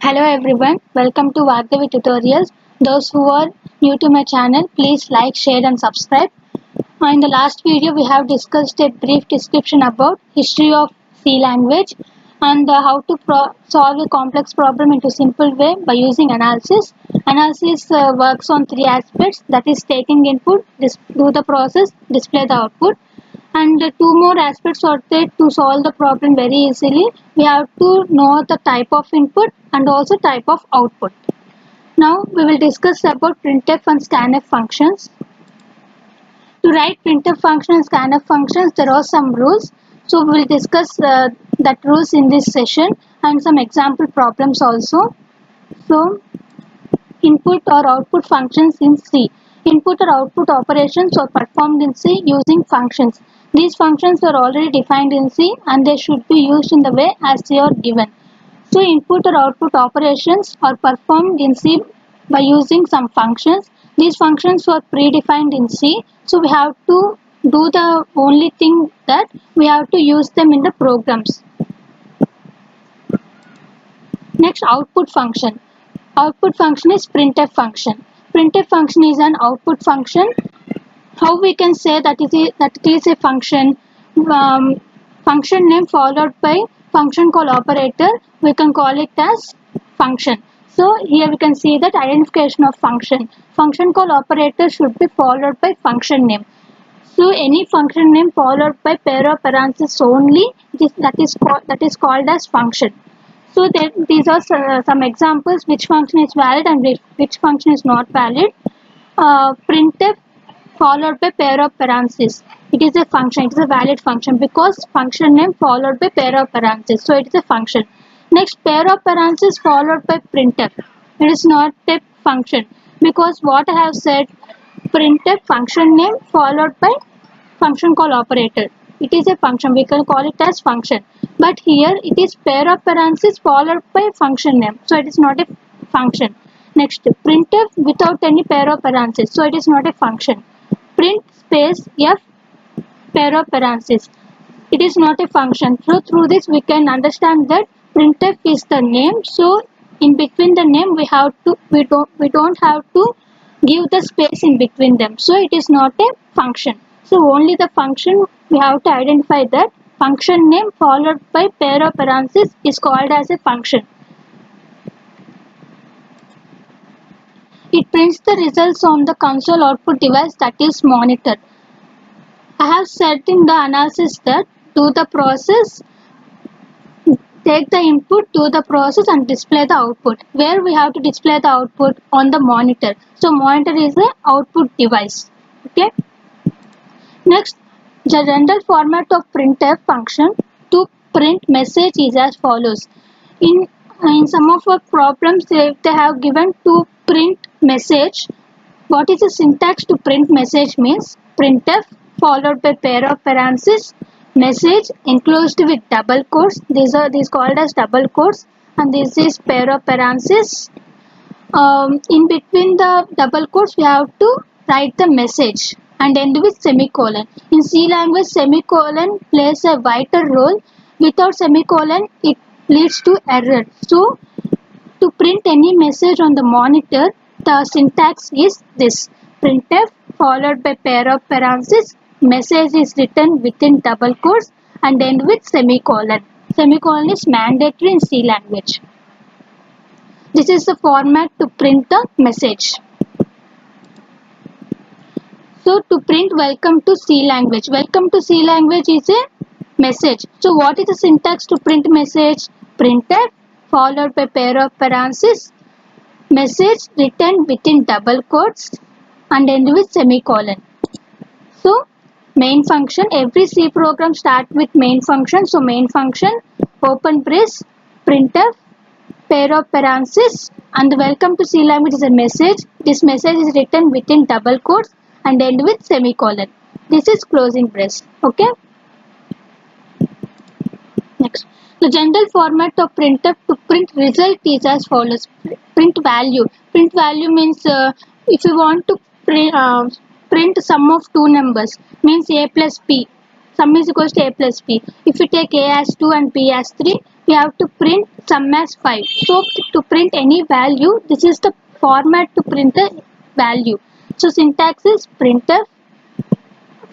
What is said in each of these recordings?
Hello everyone, welcome to Vagdevi Tutorials. Those who are new to my channel, please like, share and subscribe. In the last video, we have discussed a brief description about history of C language and how to solve a complex problem into simple way by using analysis. Analysis works on three aspects, that is taking input, do the process, display the output. And two more aspects are there to solve the problem very easily. We have to know the type of input and also type of output. Now we will discuss about printf and scanf functions. To write printf function and scanf functions, there are some rules. So we will discuss that rules in this session and some example problems also. So input or output functions in C. Input or output operations are performed in C using functions. These functions are already defined in C and they should be used in the way as they are given. So input or output operations are performed in C by using some functions. These functions are predefined in C. So we have to do the only thing that we have to use them in the programs. Next, output function. Output function is printf function. Printf function is an output function. How we can say that it is a function? Function name followed by function call operator. We can call it as function. So here we can see that identification of function. Function call operator should be followed by function name. So any function name followed by pair of parentheses only, that is called as function. So these are some examples which function is valid and which function is not valid. Printf followed by pair of parentheses. It is a function. It is a valid function because function name followed by pair of parentheses. So it is a function. Next, pair of parentheses followed by printf. It is not a function because what I have said, printf function name followed by function call operator. It is a function. We can call it as function. But here it is pair of parentheses followed by function name. So it is not a function. Next, printf without any pair of parentheses. So it is not a function. Print space f pair of parentheses. It is not a function. So through this we can understand that printf is the name. So in between the name we don't have to give the space in between them. So it is not a function. So only the function we have to identify that function name followed by pair of parentheses is called as a function. It prints the results on the console output device, that is monitor. I have said in the analysis that do the process, take the input, do the process and display the output. Where we have to display the output? On the monitor. So monitor is the output device. Okay. Next, the general format of printf function to print message is as follows. In some of our problems, they have given to print message. What is the syntax to print message means? Printf followed by pair of parentheses, message enclosed with double quotes. These called as double quotes, and this is pair of parentheses. In between the double quotes, we have to write the message and end with semicolon. In C language, semicolon plays a vital role. Without semicolon, it leads to error. So, to print any message on the monitor, the syntax is this. Printf followed by pair of parentheses, message is written within double quotes and end with semicolon. Semicolon is mandatory in C language. This is the format to print the message. So to print welcome to C language. Welcome to C language is a message. So what is the syntax to print message? Printf followed by pair of parentheses, message written within double quotes and end with semicolon. So main function, every C program start with main function. So main function, open brace, printf, pair of parentheses, and the welcome to C language is a message. This message is written within double quotes and end with semicolon. This is closing brace. Okay. Next, the general format of printf to print result is as follows. Print value. Print value means if you want to print sum of two numbers, means a plus b. Sum is equals to a plus b. If you take a as 2 and b as 3, we have to print sum as 5. So to print any value, this is the format to print the value. So syntax is printf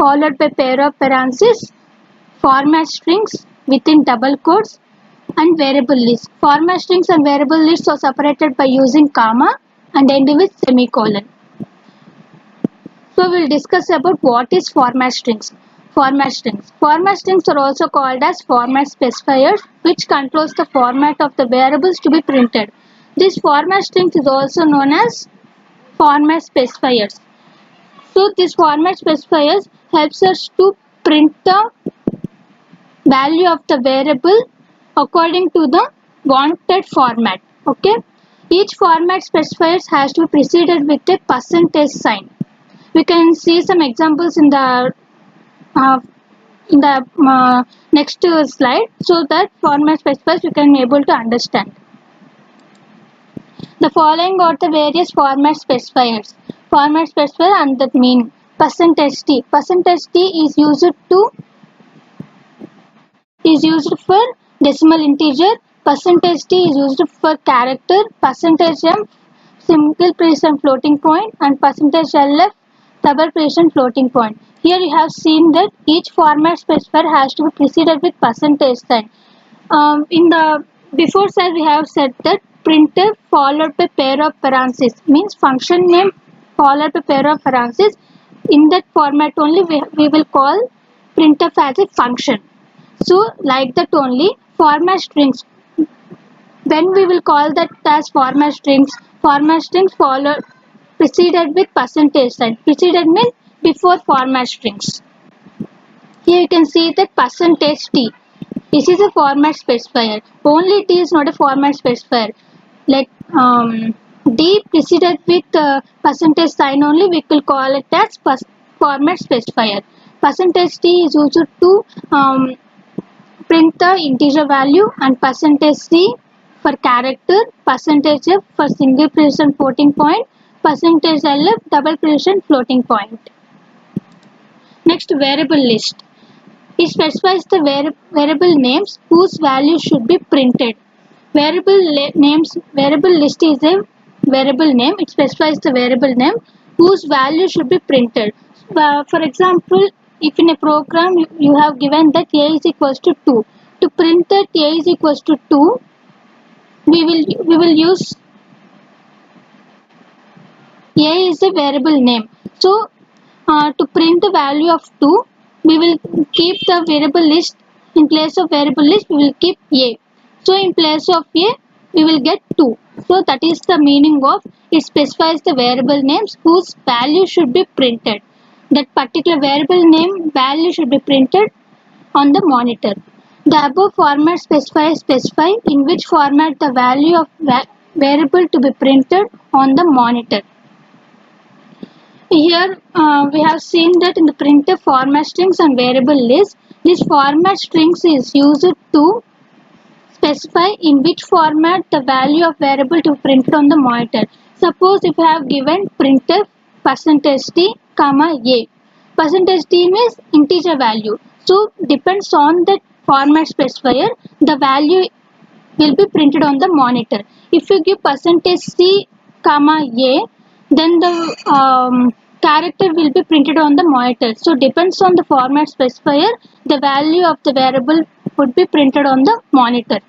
followed by pair of parentheses, format strings within double quotes, and variable list. Format strings and variable lists are separated by using comma and end with semicolon. So we'll discuss about what is format strings. Format strings. Format strings are also called as format specifiers, which controls the format of the variables to be printed. This format strings is also known as format specifiers. So this format specifiers helps us to print the value of the variable according to the wanted format. Okay. Each format specifier has to be preceded with a percentage sign. We can see some examples in the next slide, so that format specifiers you can be able to understand. The following are the various format specifiers. Format specifier and that mean percentage %t. Percentage %t is used for decimal integer. Percentage %t is used for character. Percentage %m single precision floating point, and percentage %lf double precision floating point. Here you have seen that each format specifier has to be preceded with percentage sign. In the before slide we have said that printf followed by pair of parentheses means function name followed by pair of parentheses. In that format only we will call printf as a function. So like that only format strings, when we will call that as format strings followed preceded with percentage sign. Preceded means before format strings. Here you can see that percentage %t. This is a format specifier. Only t is not a format specifier. Like d preceded with percentage sign only, we will call it as format specifier. Percentage %t is used to print the integer value, and percentage %c for character, percentage %f for single precision floating point, percentage %lf double precision floating point. Next, variable list. It specifies the variable names whose value should be printed. Variable list is a variable name. It specifies the variable name whose value should be printed. For example, if in a program you have given that a is equals to 2. To print that a is equals to 2, we will use a is a variable name. So to print the value of 2, we will keep the variable list. In place of variable list, we will keep a. So in place of a, we will get 2. So that is the meaning of it specifies the variable names whose value should be printed. That particular variable name value should be printed on the monitor. The above format specifiers specify in which format the value of variable to be printed on the monitor. Here we have seen that in the printf format strings and variable list, this format strings is used to specify in which format the value of variable to be printed on the monitor. Suppose if I have given printf %t, a. %t means integer value. So depends on that format specifier, the value will be printed on the monitor. If you give %c, a, then the character will be printed on the monitor. So depends on the format specifier, the value of the variable would be printed on the monitor.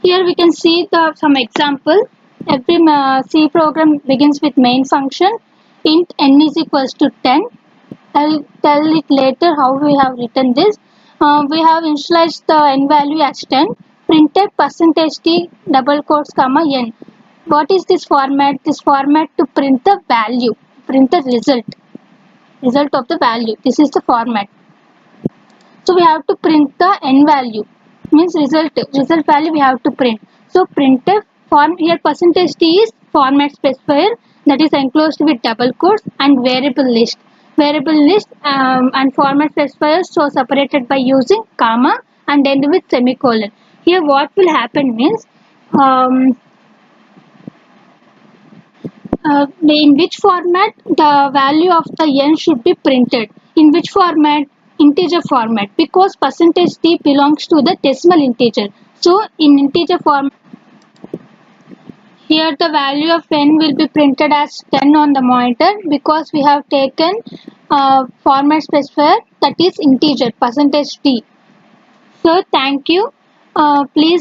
Here we can see some example. Every C program begins with main function int n is equals to 10. I will tell it later how we have written this. We have initialized the n value as 10. Printf %t double quotes comma n. What is this format? This format to print the value, print the result of the value. This is the format. So we have to print the n value, means result value we have to print. So printf form here %t is format specifier that is enclosed with double quotes, and variable list. Variable list and format specifiers so separated by using comma and end with semicolon. Here what will happen means in which format the value of the n should be printed. In which format? integer format because percentage %d belongs to the decimal integer. So in integer form, here the value of n will be printed as 10 on the monitor because we have taken format specifier that is integer percentage %d. So thank you. Please